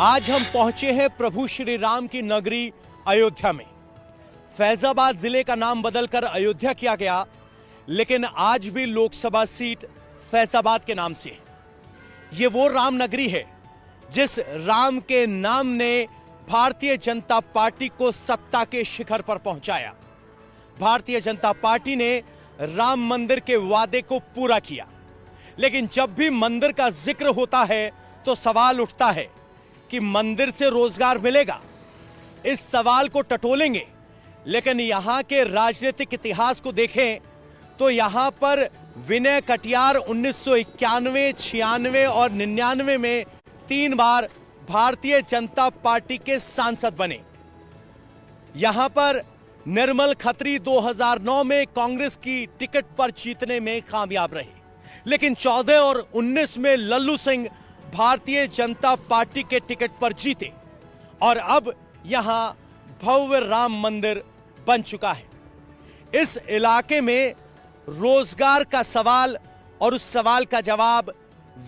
आज हम पहुंचे हैं प्रभु श्री राम की नगरी अयोध्या में। फैजाबाद जिले का नाम बदलकर अयोध्या किया गया, लेकिन आज भी लोकसभा सीट फैजाबाद के नाम से है। यह वो राम नगरी है जिस राम के नाम ने भारतीय जनता पार्टी को सत्ता के शिखर पर पहुंचाया। भारतीय जनता पार्टी ने राम मंदिर के वादे को पूरा किया, लेकिन जब भी मंदिर का जिक्र होता है तो सवाल उठता है कि मंदिर से रोजगार मिलेगा। इस सवाल को टटोलेंगे, लेकिन यहां के राजनीतिक इतिहास को देखें तो यहां पर विनय कटियार 1991, 96 और 99 में 3 बार भारतीय जनता पार्टी के सांसद बने। यहां पर निर्मल खत्री 2009 में कांग्रेस की टिकट पर जीतने में कामयाब रहे, लेकिन 14 और 19 में लल्लू सिंह भारतीय जनता पार्टी के टिकट पर जीते और अब यहां भव्य राम मंदिर बन चुका है। इस इलाके में रोजगार का सवाल और उस सवाल का जवाब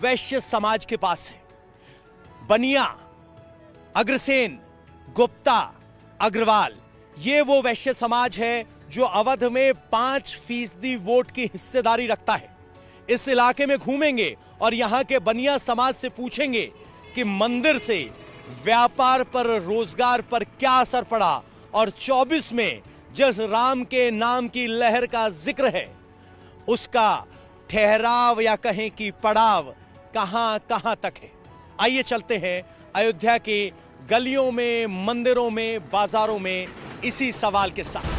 वैश्य समाज के पास है। बनिया, अग्रसेन, गुप्ता, अग्रवाल, ये वो वैश्य समाज है जो अवध में 5% वोट की हिस्सेदारी रखता है। इस इलाके में घूमेंगे और यहां के बनिया समाज से पूछेंगे कि मंदिर से व्यापार पर, रोजगार पर क्या असर पड़ा और 24 में जिस राम के नाम की लहर का जिक्र है उसका ठहराव या कहें कि पड़ाव कहां कहां तक है। आइए चलते हैं अयोध्या के गलियों में, मंदिरों में, बाजारों में इसी सवाल के साथ।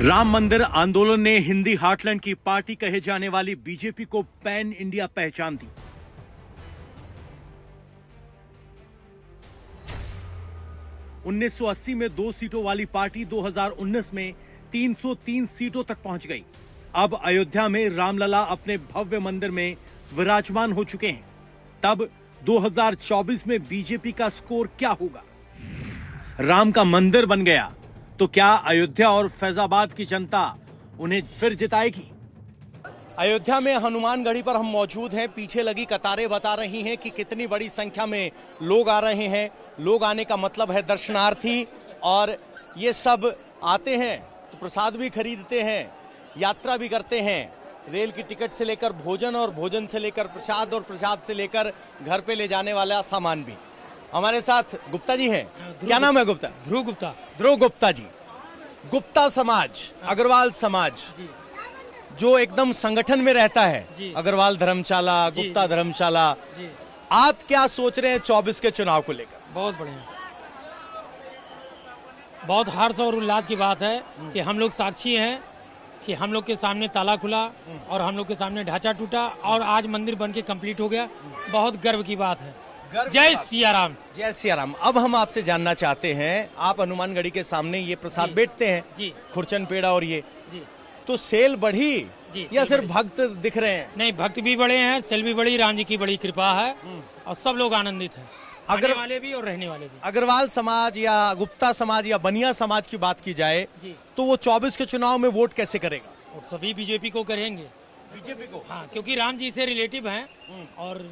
राम मंदिर आंदोलन ने हिंदी हार्टलैंड की पार्टी कहे जाने वाली बीजेपी को पैन इंडिया पहचान दी। उन्नीस 1980 में 2 सीटों वाली पार्टी 2019 में 303 सीटों तक पहुंच गई। अब अयोध्या में रामलला अपने भव्य मंदिर में विराजमान हो चुके हैं। तब 2024 में बीजेपी का स्कोर क्या होगा? राम का मंदिर बन गया तो क्या अयोध्या और फैजाबाद की जनता उन्हें फिर जिताएगी? अयोध्या में हनुमानगढ़ी पर हम मौजूद हैं। पीछे लगी कतारें बता रही हैं कि कितनी बड़ी संख्या में लोग आ रहे हैं। लोग आने का मतलब है दर्शनार्थी, और ये सब आते हैं तो प्रसाद भी खरीदते हैं, यात्रा भी करते हैं। रेल की टिकट से लेकर भोजन, और भोजन से लेकर प्रसाद, और प्रसाद से लेकर घर पे ले जाने वाला सामान भी। हमारे साथ गुप्ता जी हैं। क्या नाम है गुप्ता? ध्रुव गुप्ता। ध्रुव गुप्ता जी। गुप्ता समाज, अग्रवाल समाज जो एकदम संगठन में रहता है, अग्रवाल धर्मशाला, गुप्ता धर्मशाला, आप क्या सोच रहे हैं 24 के चुनाव को लेकर? बहुत बढ़िया, बहुत हर्ष और उल्लास की बात है कि हम लोग साक्षी हैं कि हम लोग के सामने ताला खुला और हम लोग के सामने ढांचा टूटा और आज मंदिर बन के कंप्लीट हो गया। बहुत गर्व की बात है। जय सिया राम। जय सिया राम। अब हम आपसे जानना चाहते हैं, आप हनुमानगढ़ी के सामने ये प्रसाद बेचते हैं, खुरचन पेड़ा और ये, तो सेल बढ़ी या सिर्फ भक्त दिख रहे हैं? नहीं, भक्त भी बड़े हैं, सेल भी बड़ी, राम जी की बड़ी कृपा है और सब लोग आनंदित हैं, आने वाले भी और रहने वाले भी। अग्रवाल समाज या गुप्ता समाज या बनिया समाज की बात की जाए तो वो 24 के चुनाव में वोट कैसे करेगा? और सभी बीजेपी को करेंगे। बीजेपी को? हाँ, क्योंकि राम जी से रिलेटिव हैं और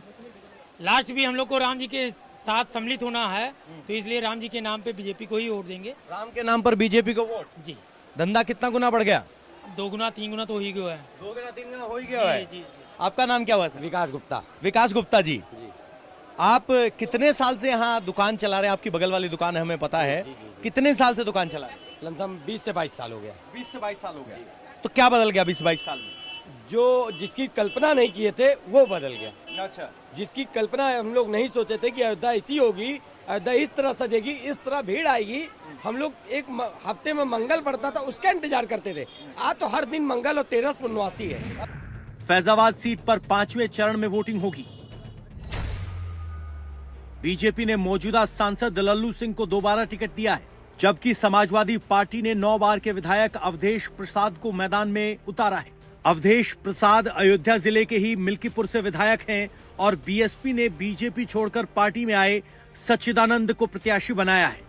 लास्ट भी हम लोग को राम जी के साथ सम्मिलित होना है, तो इसलिए राम जी के नाम पे बीजेपी को ही वोट देंगे। राम के नाम पर बीजेपी को वोट? जी। धंधा कितना गुना बढ़ गया? 2 गुना 3 गुना तो हो ही गया है। 2 गुना 3 गुना हो ही गया है। जी। आपका नाम क्या हुआ सर? विकास गुप्ता। विकास गुप्ता जी, आप कितने साल से यहाँ दुकान चला रहे हैं? आपकी बगल वाली दुकान है, हमें पता है। कितने साल से दुकान चला रहे हैं? लमसम 20 से 22 साल हो गया। 20 से 22 साल हो गया। तो क्या बदल गया 20-22 साल में? जो जिसकी कल्पना नहीं किए थे वो बदल गया। अच्छा। जिसकी कल्पना हम लोग नहीं सोचे थे कि अयोध्या ऐसी होगी, अयोध्या इस तरह सजेगी, इस तरह भीड़ आएगी। हम लोग एक हफ्ते में मंगल पड़ता था, उसका इंतजार करते थे। आज तो हर दिन मंगल और 13 पूर्णवासी है। फैजाबाद सीट पर 5वें चरण में वोटिंग होगी। बीजेपी ने मौजूदा सांसद लल्लू सिंह को दोबारा टिकट दिया है, जबकि समाजवादी पार्टी ने 9 बार के विधायक अवधेश प्रसाद को मैदान में उतारा है। अवधेश प्रसाद अयोध्या जिले के ही मिल्कीपुर से विधायक हैं और बीएसपी ने बीजेपी छोड़कर पार्टी में आए सच्चिदानंद को प्रत्याशी बनाया है।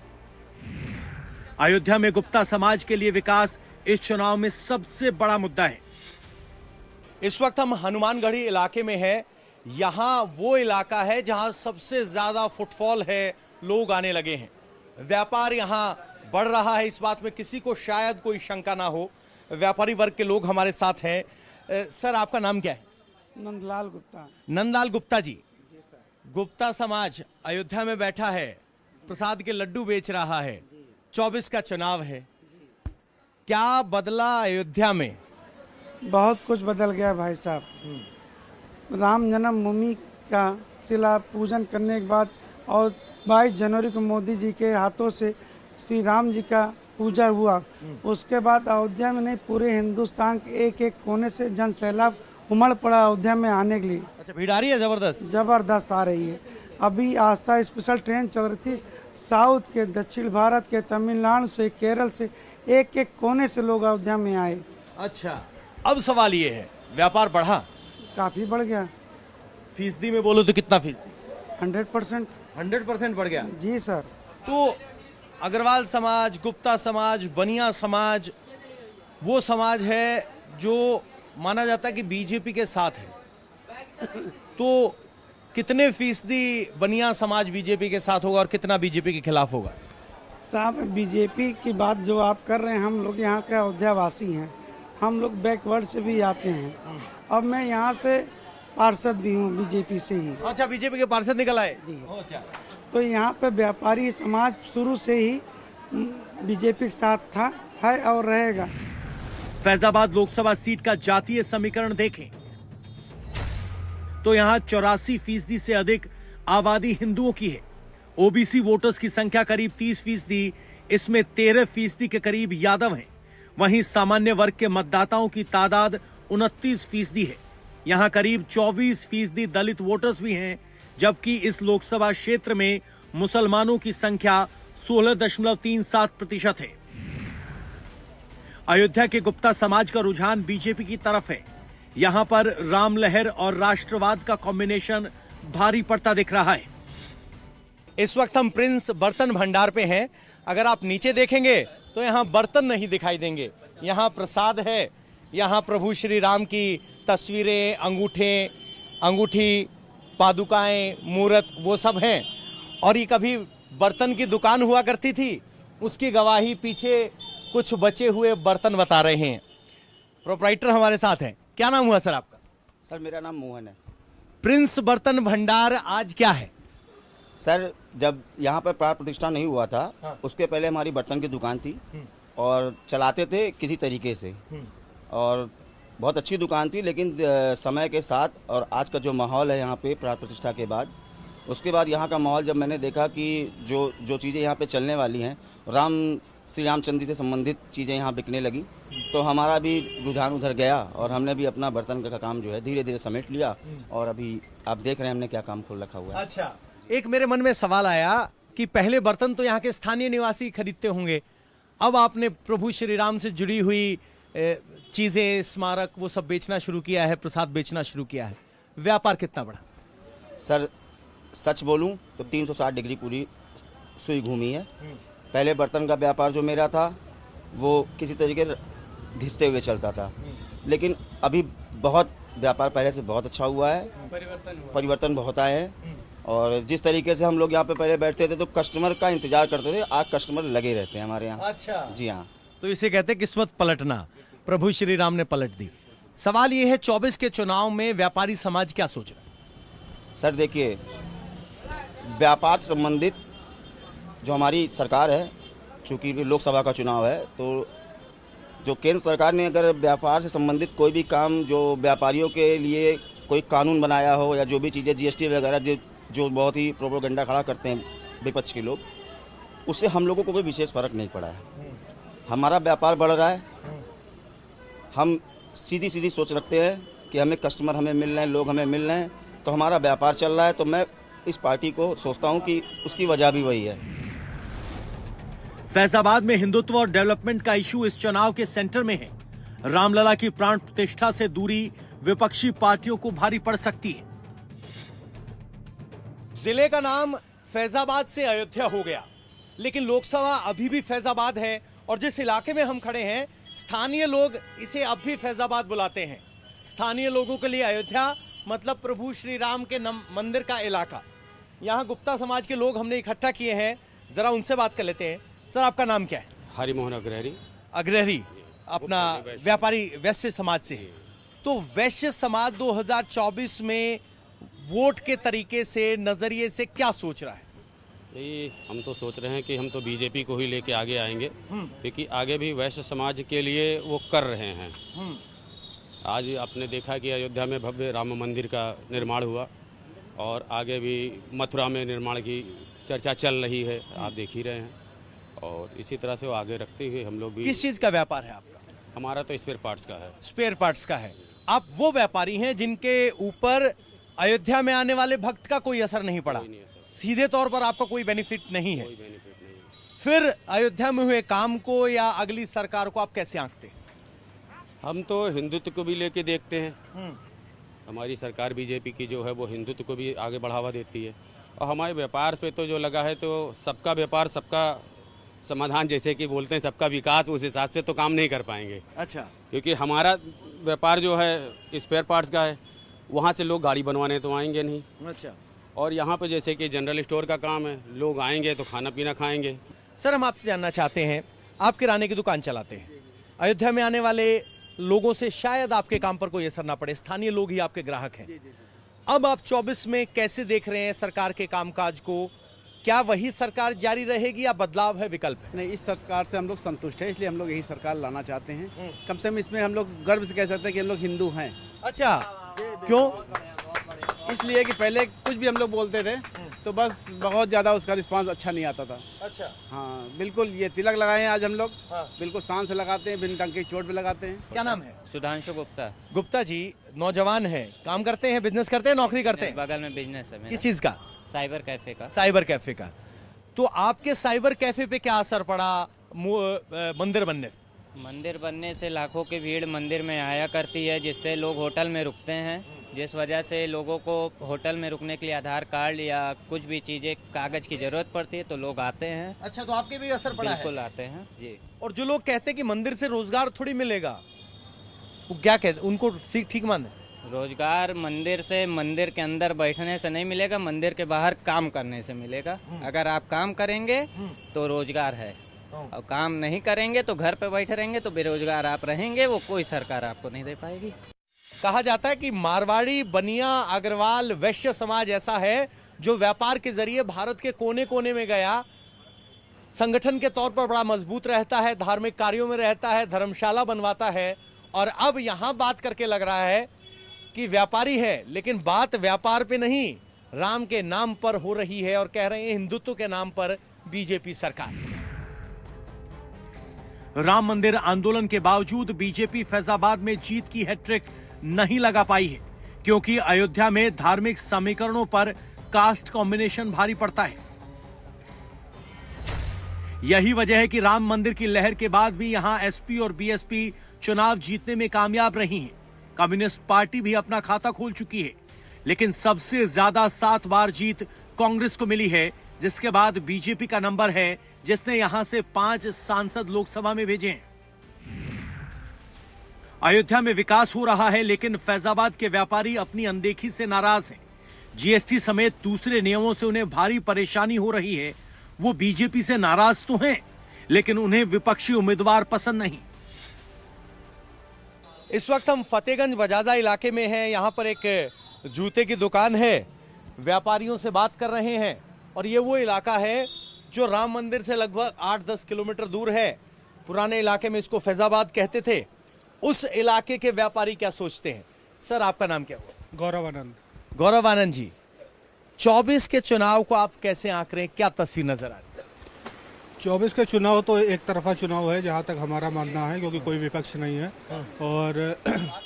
अयोध्या में गुप्ता समाज के लिए विकास इस चुनाव में सबसे बड़ा मुद्दा है। इस वक्त हम हनुमानगढ़ी इलाके में है। यहाँ वो इलाका है जहाँ सबसे ज्यादा फुटफॉल है, लोग आने लगे हैं, व्यापार यहाँ बढ़ रहा है, इस बात में किसी को शायद कोई शंका ना हो। व्यापारी वर्ग के लोग हमारे साथ हैं। सर, आपका नाम क्या है? नंदलाल गुप्ता। नंदलाल गुप्ता जी, गुप्ता समाज अयोध्या में बैठा है, प्रसाद के लड्डू बेच रहा है, 24 का चुनाव है, क्या बदला अयोध्या में? बहुत कुछ बदल गया भाई साहब। राम जन्मभूमि का शिला पूजन करने के बाद और 22 जनवरी को मोदी जी के हाथों से श्री राम जी का पूजा हुआ। उसके बाद अयोध्या में नहीं, पूरे हिंदुस्तान के एक एक कोने से जन सैलाब उमड़ पड़ा अयोध्या में आने के लिए। अच्छा, भीड़ आ रही है जबरदस्त? जबरदस्त आ रही है। अभी आस्था स्पेशल ट्रेन चल रही थी, साउथ के, दक्षिण भारत के, तमिलनाडु से, केरल से, एक एक कोने से लोग अयोध्या में आए। अच्छा, अब सवाल ये है, व्यापार बढ़ा? काफी बढ़ गया। फीसदी में बोलो तो कितना फीसदी? 100%। 100% बढ़ गया जी सर। तो अग्रवाल समाज, गुप्ता समाज, बनिया समाज वो समाज है जो माना जाता है कि बीजेपी के साथ है। तो कितने फीसदी बनिया समाज बीजेपी के साथ होगा और कितना बीजेपी के खिलाफ होगा? साहब, बीजेपी की बात जो आप कर रहे हैं, हम लोग यहाँ के अयोध्या वासी हैं, हम लोग बैकवर्ड से भी आते हैं। अब मैं यहाँ से पार्षद भी हूँ बीजेपी से ही। अच्छा, बीजेपी के पार्षद निकल आए जी। अच्छा। तो यहाँ पे व्यापारी समाज शुरू से ही बीजेपी के साथ था, है और रहेगा। फैजाबाद लोकसभा सीट का जातीय समीकरण देखें तो यहाँ 84% से अधिक आबादी हिंदुओं की है। ओबीसी वोटर्स की संख्या करीब 30%, इसमें 13% के करीब यादव हैं। वहीं सामान्य वर्ग के मतदाताओं की तादाद 29% है। यहाँ करीब 24% दलित वोटर्स भी हैं, जबकि इस लोकसभा क्षेत्र में मुसलमानों की संख्या 16.37% है। अयोध्या के गुप्ता समाज का रुझान बीजेपी की तरफ है। यहां पर राम लहर और राष्ट्रवाद का कॉम्बिनेशन भारी पड़ता दिख रहा है। इस वक्त हम प्रिंस बर्तन भंडार पे हैं। अगर आप नीचे देखेंगे तो यहां बर्तन नहीं दिखाई देंगे, यहां प्रसाद है, यहां प्रभु श्री राम की तस्वीरें, अंगूठी, पादुकाएं, मूर्त वो सब हैं। और ये कभी बर्तन की दुकान हुआ करती थी, उसकी गवाही पीछे कुछ बचे हुए बर्तन बता रहे हैं। प्रोप्राइटर हमारे साथ हैं। क्या नाम हुआ सर आपका? सर, मेरा नाम मोहन है। प्रिंस बर्तन भंडार आज क्या है? सर, जब यहाँ पर प्राण प्रतिष्ठा नहीं हुआ था, उसके पहले हमारी बर्तन की दुकान थी और चलाते थे किसी तरीके से, और बहुत अच्छी दुकान थी। लेकिन समय के साथ और आज का जो माहौल है यहाँ पे प्राण प्रतिष्ठा के बाद, उसके बाद यहाँ का माहौल जब मैंने देखा कि जो चीज़ें यहाँ पे चलने वाली हैं, श्री रामचंद्र जी से संबंधित चीज़ें यहाँ बिकने लगी, तो हमारा भी रुझान उधर गया और हमने भी अपना बर्तन का काम जो है धीरे धीरे समेट लिया। और अभी आप देख रहे हैं हमने क्या काम खोल रखा हुआ है। अच्छा, एक मेरे मन में सवाल आया कि पहले बर्तन तो यहाँ के स्थानीय निवासी खरीदते होंगे, अब आपने प्रभु श्री राम से जुड़ी हुई चीजें, स्मारक वो सब बेचना शुरू किया है, प्रसाद बेचना शुरू किया है, व्यापार कितना बढ़ा? सर, सच बोलूं तो 360 डिग्री पूरी सुई घूमी है। पहले बर्तन का व्यापार जो मेरा था वो किसी तरीके घिसते हुए चलता था, लेकिन अभी बहुत व्यापार पहले से बहुत अच्छा हुआ है, परिवर्तन बहुत आए हैं। और जिस तरीके से हम लोग यहाँ पे पहले बैठते थे तो कस्टमर का इंतजार करते थे, आज कस्टमर लगे रहते हैं हमारे यहाँ। अच्छा जी हाँ। तो इसे कहते हैं किस्मत पलटना, प्रभु श्री राम ने पलट दी। सवाल ये है, 24 के चुनाव में व्यापारी समाज क्या सोच रहा है? सर देखिए, व्यापार से संबंधित जो हमारी सरकार है, चूँकि लोकसभा का चुनाव है, तो जो केंद्र सरकार ने अगर व्यापार से संबंधित कोई भी काम, जो व्यापारियों के लिए कोई कानून बनाया हो या जो भी चीज़ें जीएसटी वगैरह जो बहुत ही प्रोपेगेंडा खड़ा करते हैं विपक्ष के लोग, उससे हम लोगों को कोई विशेष फर्क नहीं पड़ा है। हमारा व्यापार बढ़ रहा है। हम सीधी सोच रखते हैं कि हमें कस्टमर हमें मिल रहे हैं, लोग हमें मिल रहे हैं, तो हमारा व्यापार चल रहा है। तो मैं इस पार्टी को सोचता हूं कि उसकी वजह भी वही है। फैजाबाद में हिंदुत्व और डेवलपमेंट का इशू इस चुनाव के सेंटर में है। रामलला की प्राण प्रतिष्ठा से दूरी विपक्षी पार्टियों को भारी पड़ सकती है। जिले का नाम फैजाबाद से अयोध्या हो गया, लेकिन लोकसभा अभी भी फैजाबाद है और जिस इलाके में हम खड़े हैं स्थानीय लोग इसे अब भी फैजाबाद बुलाते हैं। स्थानीय लोगों के लिए अयोध्या मतलब प्रभु श्री राम के मंदिर का इलाका। यहाँ गुप्ता समाज के लोग हमने इकट्ठा किए हैं, जरा उनसे बात कर लेते हैं। सर, आपका नाम क्या है? हरिमोहन अग्रहरी। अग्रहरी, अपना व्यापारी वैश्य समाज से है। तो वैश्य समाज 2024 में वोट के तरीके से, नजरिए से क्या सोच रहा है? यही हम तो सोच रहे हैं कि हम तो बीजेपी को ही लेके आगे आएंगे, क्योंकि आगे भी वैश्य समाज के लिए वो कर रहे हैं। आज आपने देखा कि अयोध्या में भव्य राम मंदिर का निर्माण हुआ और आगे भी मथुरा में निर्माण की चर्चा चल रही है, आप देख ही रहे हैं। और इसी तरह से वो आगे रखते हुए हम लोग भी। किस चीज का व्यापार है आपका? हमारा तो स्पेयर पार्ट्स का है। स्पेयर पार्ट्स का है। आप वो व्यापारी हैं जिनके ऊपर अयोध्या में आने वाले भक्त का कोई असर नहीं पड़ा, सीधे तौर पर आपका कोई बेनिफिट नहीं है। फिर अयोध्या में हुए काम को या अगली सरकार को आप कैसे आंकते? हम तो हिंदुत्व को भी लेके देखते हैं। हमारी सरकार बीजेपी की जो है वो हिंदुत्व को भी आगे बढ़ावा देती है। और हमारे व्यापार पे तो जो लगा है, तो सबका व्यापार सबका समाधान, जैसे कि बोलते हैं सबका विकास, उस हिसाब से तो काम नहीं कर पाएंगे। अच्छा। क्योंकि हमारा व्यापार जो है स्पेयर पार्ट्स का है, वहाँ से लोग गाड़ी बनवाने तो आएंगे नहीं। अच्छा। और यहाँ पे जैसे कि जनरल स्टोर का काम है, लोग आएंगे तो खाना पीना खाएंगे। सर, हम आपसे जानना चाहते हैं, आप किराने की दुकान चलाते हैं, अयोध्या में आने वाले लोगों से शायद आपके काम पर कोई असर ना पड़े, स्थानीय लोग ही आपके ग्राहक हैं। अब आप 24 में कैसे देख रहे हैं सरकार के कामकाज को? क्या वही सरकार जारी रहेगी या बदलाव है, विकल्प है? नहीं, इस सरकार से हम लोग संतुष्ट हैं, इसलिए हम लोग यही सरकार लाना चाहते हैं। कम से कम इसमें हम लोग गर्व से कह सकते हैं कि हम लोग हिंदू हैं। अच्छा, क्यों? इसलिए कि पहले कुछ भी हम लोग बोलते थे तो बस बहुत ज़्यादा उसका रिस्पांस अच्छा नहीं आता था। अच्छा। हाँ, बिल्कुल। ये तिलक लगाए हैं आज हम लोग, हाँ। बिल्कुल शान से लगाते हैं, बिन टंग के चोट पे लगाते हैं। क्या नाम है? सुधांशु गुप्ता। गुप्ता जी नौजवान हैं, काम करते हैं, बिजनेस करते हैं, नौकरी करते हैं? बगल में बिजनेस है मेरा। किस चीज का? साइबर कैफे का। साइबर कैफे का। तो आपके साइबर कैफे पे क्या असर पड़ा मंदिर बनने से? मंदिर बनने से लाखों की भीड़ मंदिर में आया करती है, जिससे लोग होटल में रुकते हैं, जिस वजह से लोगों को होटल में रुकने के लिए आधार कार्ड या कुछ भी चीजें कागज की जरूरत पड़ती है, तो लोग आते हैं। अच्छा, तो आपके भी असर पड़ा है? बिल्कुल आते हैं जी। और जो लोग कहते हैं कि मंदिर से रोजगार थोड़ी मिलेगा, वो क्या कहते, उनको ठीक माने? रोजगार मंदिर से, मंदिर के अंदर बैठने से नहीं मिलेगा, मंदिर के बाहर काम करने से मिलेगा। अगर आप काम करेंगे तो रोजगार है, और काम नहीं करेंगे तो घर पे बैठे रहेंगे तो बेरोजगार आप रहेंगे, वो कोई सरकार आपको नहीं दे पाएगी। कहा जाता है कि मारवाड़ी, बनिया, अग्रवाल, वैश्य समाज ऐसा है जो व्यापार के जरिए भारत के कोने कोने में गया, संगठन के तौर पर बड़ा मजबूत रहता है, धार्मिक कार्यों में रहता है, धर्मशाला बनवाता है। और अब यहां बात करके लग रहा है कि व्यापारी है, लेकिन बात व्यापार पे नहीं, राम के नाम पर हो रही है। और कह रहे हैं हिंदुत्व के नाम पर बीजेपी सरकार। राम मंदिर आंदोलन के बावजूद बीजेपी फैजाबाद में जीत की हैट्रिक नहीं लगा पाई है, क्योंकि अयोध्या में धार्मिक समीकरणों पर कास्ट कॉम्बिनेशन भारी पड़ता है। यही वजह है कि राम मंदिर की लहर के बाद भी यहां एसपी और बीएसपी चुनाव जीतने में कामयाब रही हैं। कम्युनिस्ट पार्टी भी अपना खाता खोल चुकी है, लेकिन सबसे ज्यादा 7 बार जीत कांग्रेस को मिली है, जिसके बाद बीजेपी का नंबर है, जिसने यहां से 5 सांसद लोकसभा में भेजे हैं। अयोध्या में विकास हो रहा है, लेकिन फैजाबाद के व्यापारी अपनी अनदेखी से नाराज हैं। जीएसटी समेत दूसरे नियमों से उन्हें भारी परेशानी हो रही है। वो बीजेपी से नाराज तो हैं, लेकिन उन्हें विपक्षी उम्मीदवार पसंद नहीं। इस वक्त हम फतेहगंज बजाजा इलाके में हैं। यहां पर एक जूते की दुकान है, व्यापारियों से बात कर रहे हैं। और ये वो इलाका है जो राम मंदिर से लगभग 8-10 किलोमीटर दूर है। पुराने इलाके में इसको फैजाबाद कहते थे। उस इलाके के व्यापारी क्या सोचते हैं? सर, आपका नाम क्या हुआ? गौरवानंद। गौरवानंद जी, 24 के चुनाव को आप कैसे आंक रहे हैं? क्या तस्वीर नजर आ रही है? 24 के चुनाव तो एक तरफा चुनाव है, जहां तक हमारा मानना है, क्योंकि कोई विपक्ष नहीं है। और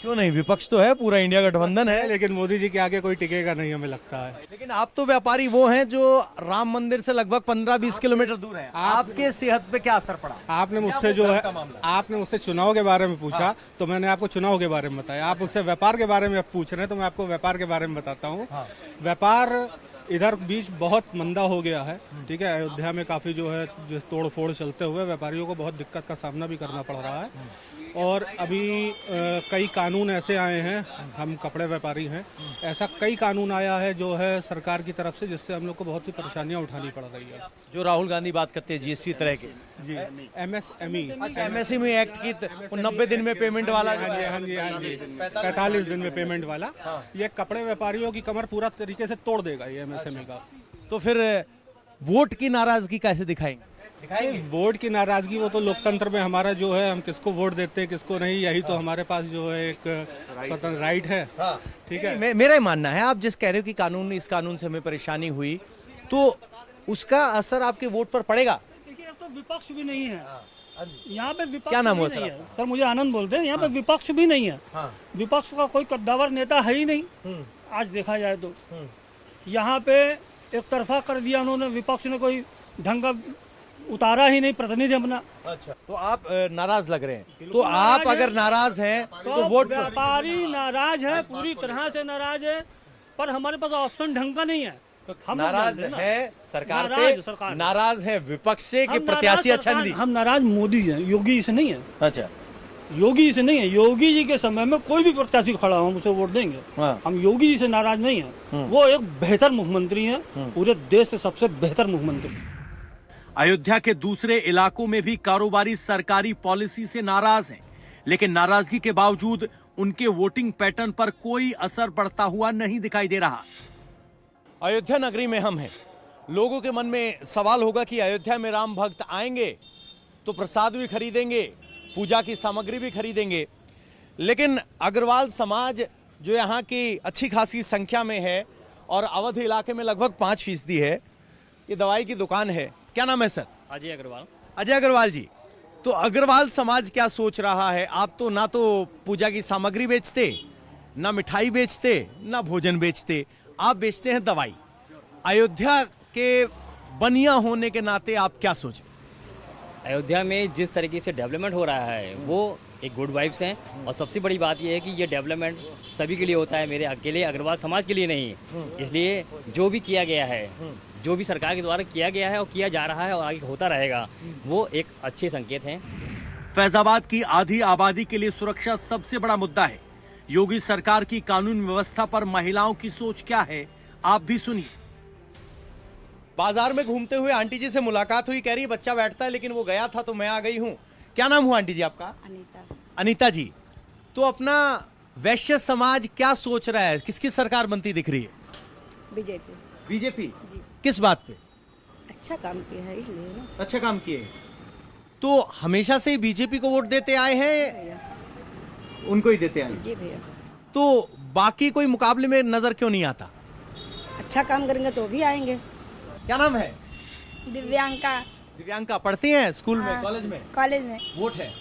क्यों नहीं? विपक्ष तो है, पूरा इंडिया गठबंधन है। लेकिन मोदी जी के आगे कोई टिकेगा नहीं, हमें लगता है। लेकिन आप तो व्यापारी वो हैं जो राम मंदिर से लगभग 15-20 किलोमीटर दूर है। आपके सेहत पे क्या असर पड़ा? आपने मुझसे जो है, आपने मुझसे चुनाव के बारे में पूछा, तो मैंने आपको चुनाव के बारे में बताया। आप मुझसे व्यापार के बारे में पूछ रहे हैं, तो मैं आपको व्यापार के बारे में बताता हूँ। व्यापार इधर बीच बहुत मंदा हो गया है, ठीक है। अयोध्या में काफी जो है तोड़ फोड़ चलते हुए व्यापारियों को बहुत दिक्कत का सामना भी करना पड़ रहा है। और अभी कई कानून ऐसे आए हैं, हम कपड़े व्यापारी हैं, ऐसा कई कानून आया है जो है सरकार की तरफ से, जिससे हम लोग को बहुत सी परेशानियां उठानी पड़ रही है। जो राहुल गांधी बात करते हैं जीएसटी तरह के, जी MSME, अच्छा MSME एक्ट की 90 दिन में पेमेंट वाला जो है, हाँ जी 45 दिन में पेमेंट वाला, ये कपड़े व्यापारियों की कमर पूरा तरीके से तोड़ देगा ये MSME का। तो फिर वोट की नाराजगी कैसे दिखाएंगे? वोट की नाराजगी वो तो लोकतंत्र में हमारा जो है, हम किसको वोट देते हैं किसको नहीं, यही तो हमारे पास जो है एक स्वतंत्र राइट है। ठीक है, मेरा ही मानना है, आप जिस कह रहे हो कि कानून, इस कानून से हमें परेशानी हुई, तो उसका असर आपके वोट पर पड़ेगा? देखिए, अब तो विपक्ष भी नहीं है यहाँ पे, विपक्ष क्या नाम हुआ भी नहीं है सर? मुझे आनंद बोलते हैं। यहाँ पे विपक्ष भी नहीं है, विपक्ष का कोई कद्दावर नेता है ही नहीं। आज देखा जाए तो यहाँ पे एक तरफा कर दिया उन्होंने, विपक्ष ने कोई ढंग का उतारा ही नहीं प्रतिनिधि अपना। अच्छा, तो आप नाराज लग रहे हैं, तो आप अगर नाराज हैं तो वोट व्यापारी नाराज है, पूरी तरह से नाराज है, पर हमारे पास ऑप्शन ढंग का नहीं है। तो हम नाराज है सरकार से, नाराज है विपक्ष से कि प्रत्याशी अच्छा नहीं दी? हम नाराज मोदी है, योगी जी से नहीं है। अच्छा, योगी जी से नहीं है, योगी जी के समय में कोई भी प्रत्याशी खड़ा हो हम उसे वोट देंगे। हम योगी जी से नाराज नहीं है, वो एक बेहतर मुख्यमंत्री हैं, पूरे देश से सबसे बेहतर मुख्यमंत्री। अयोध्या के दूसरे इलाकों में भी कारोबारी सरकारी पॉलिसी से नाराज हैं, लेकिन नाराजगी के बावजूद उनके वोटिंग पैटर्न पर कोई असर पड़ता हुआ नहीं दिखाई दे रहा। अयोध्या नगरी में हम हैं, लोगों के मन में सवाल होगा कि अयोध्या में राम भक्त आएंगे तो प्रसाद भी खरीदेंगे, पूजा की सामग्री भी खरीदेंगे, लेकिन अग्रवाल समाज जो यहाँ की अच्छी खासी संख्या में है और अवध इलाके में लगभग 5% है, ये दवाई की दुकान है। क्या नाम है सर? अजय अग्रवाल। अजय अग्रवाल जी, तो अग्रवाल समाज क्या सोच रहा है? आप तो ना तो पूजा की सामग्री बेचते, ना मिठाई बेचते, ना भोजन बेचते, आप बेचते हैं दवाई। अयोध्या के बनिया होने के नाते आप क्या सोचें? अयोध्या में जिस तरीके से डेवलपमेंट हो रहा है वो एक गुड वाइब्स हैं, और सबसे बड़ी बात यह है कि ये डेवलपमेंट सभी के लिए होता है, मेरे अकेले अग्रवाल समाज के लिए नहीं। इसलिए जो भी किया गया है, जो भी सरकार के द्वारा किया गया है और किया जा रहा है और आगे होता रहेगा, वो एक अच्छे संकेत हैं। फैजाबाद की आधी आबादी के लिए सुरक्षा सबसे बड़ा मुद्दा है। योगी सरकार की कानून व्यवस्था पर महिलाओं की सोच क्या है, आप भी सुनिए। बाजार में घूमते हुए आंटी जी से मुलाकात हुई, कह रही बच्चा बैठता है लेकिन वो गया था तो मैं आ गई हूँ। क्या नाम हुआ आंटी जी आपका? अनीता। अनीता जी, तो अपना वैश्य समाज क्या सोच रहा है, किसकी सरकार बनती दिख रही है? बीजेपी। बीजेपी? किस बात पे? अच्छा काम किया है इसलिए ना। अच्छा काम किए, तो हमेशा से ही बीजेपी को वोट देते आए हैं? उनको ही देते आए? जी भैया। तो बाकी कोई मुकाबले में नजर क्यों नहीं आता? अच्छा काम करेंगे तो भी आएंगे। क्या नाम है? दिव्यांका। दिव्यांका, पढ़ती हैं स्कूल में, कॉलेज में? कॉलेज में। वोट है,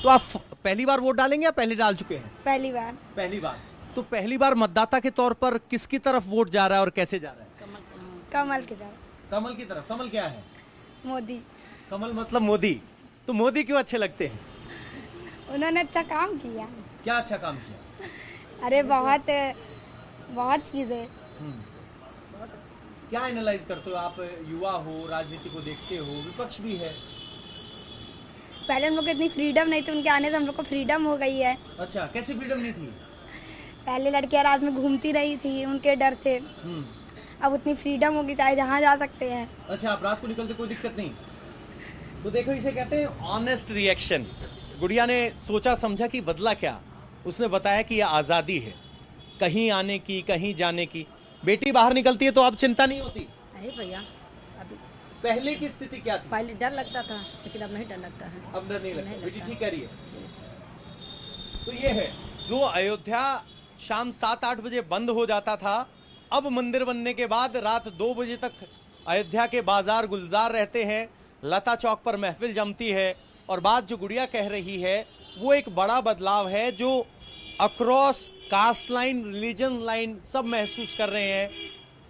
तो आप पहली बार वोट डालेंगे या पहले डाल चुके हैं? पहली बार। पहली बार। तो पहली बार मतदाता के तौर पर किसकी तरफ वोट जा रहा है और कैसे जा रहा है? कमल की तरफ। कमल की तरफ। कमल क्या है? मोदी। कमल मतलब मोदी। तो मोदी क्यों अच्छे लगते हैं? उन्होंने अच्छा काम किया। क्या अच्छा काम किया? अरे बहुत चीजें। क्या एनालाइज करते हो आप? युवा हो, राजनीति को देखते हो, विपक्ष भी है। पहले हम लोग को इतनी फ्रीडम नहीं थी, उनके आने से हम लोग को फ्रीडम हो गई है। अच्छा, कैसे फ्रीडम नहीं थी? पहले लड़कियां रात में घूमती रही थी उनके डर से, अब उतनी फ्रीडम होगी, चाहे जहाँ जा सकते हैं। अच्छा, आप रात को निकलते कोई दिक्कत नहीं? तो देखो, इसे कहते हैं ऑनेस्ट रिएक्शन। गुड़िया ने सोचा समझा कि बदला क्या, उसने बताया कि यह आज़ादी है, कहीं आने की, कहीं जाने की। बेटी बाहर निकलती है तो अब चिंता नहीं होती? नहीं भैया, अभी पहले की स्थिति क्या थी? पहले डर लगता था, लेकिन अब नहीं डर लगता है। अब डर नहीं लगता। बेटी ठीक कह रही है। तो ये है, जो अयोध्या शाम 7-8 बजे बंद हो जाता था, अब मंदिर बनने के बाद रात 2 बजे तक अयोध्या के बाजार गुलजार रहते हैं, लता चौक पर महफिल जमती है। और बात जो गुड़िया कह रही है वो एक बड़ा बदलाव है, जो across cast line, religion line सब महसूस कर रहे हैं।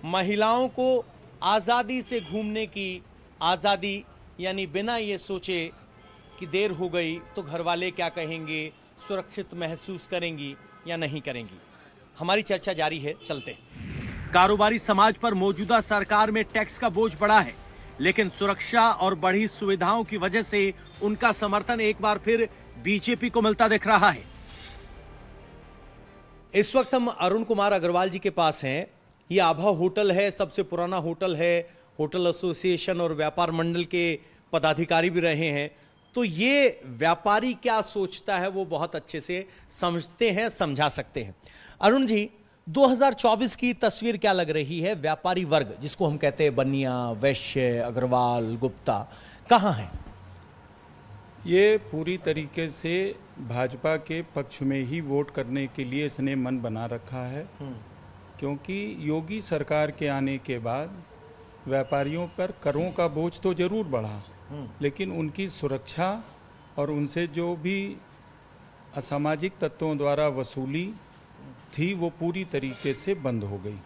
महिलाओं को आज़ादी से घूमने की आज़ादी, यानी बिना ये सोचे कि देर हो गई तो घर वाले क्या कहेंगे, सुरक्षित महसूस करेंगी या नहीं करेंगी। हमारी चर्चा जारी है, चलते। कारोबारी समाज पर मौजूदा सरकार में टैक्स का बोझ बढ़ा है, लेकिन सुरक्षा और बढ़ी सुविधाओं की वजह से उनका समर्थन एक बार फिर बीजेपी को मिलता दिख रहा है। इस वक्त हम अरुण कुमार अग्रवाल जी के पास हैं। ये आभा होटल है, सबसे पुराना होटल है, होटल एसोसिएशन और व्यापार मंडल के पदाधिकारी भी रहे हैं। तो ये व्यापारी क्या सोचता है वो बहुत अच्छे से समझते हैं, समझा सकते हैं। अरुण जी, 2024 की तस्वीर क्या लग रही है? व्यापारी वर्ग जिसको हम कहते हैं बनिया, वैश्य, अग्रवाल, गुप्ता, कहाँ है? ये पूरी तरीके से भाजपा के पक्ष में ही वोट करने के लिए इसने मन बना रखा है, क्योंकि योगी सरकार के आने के बाद व्यापारियों पर करों का बोझ तो जरूर बढ़ा, लेकिन उनकी सुरक्षा और उनसे जो भी असामाजिक तत्वों द्वारा वसूली थी वो पूरी तरीके से बंद हो गई।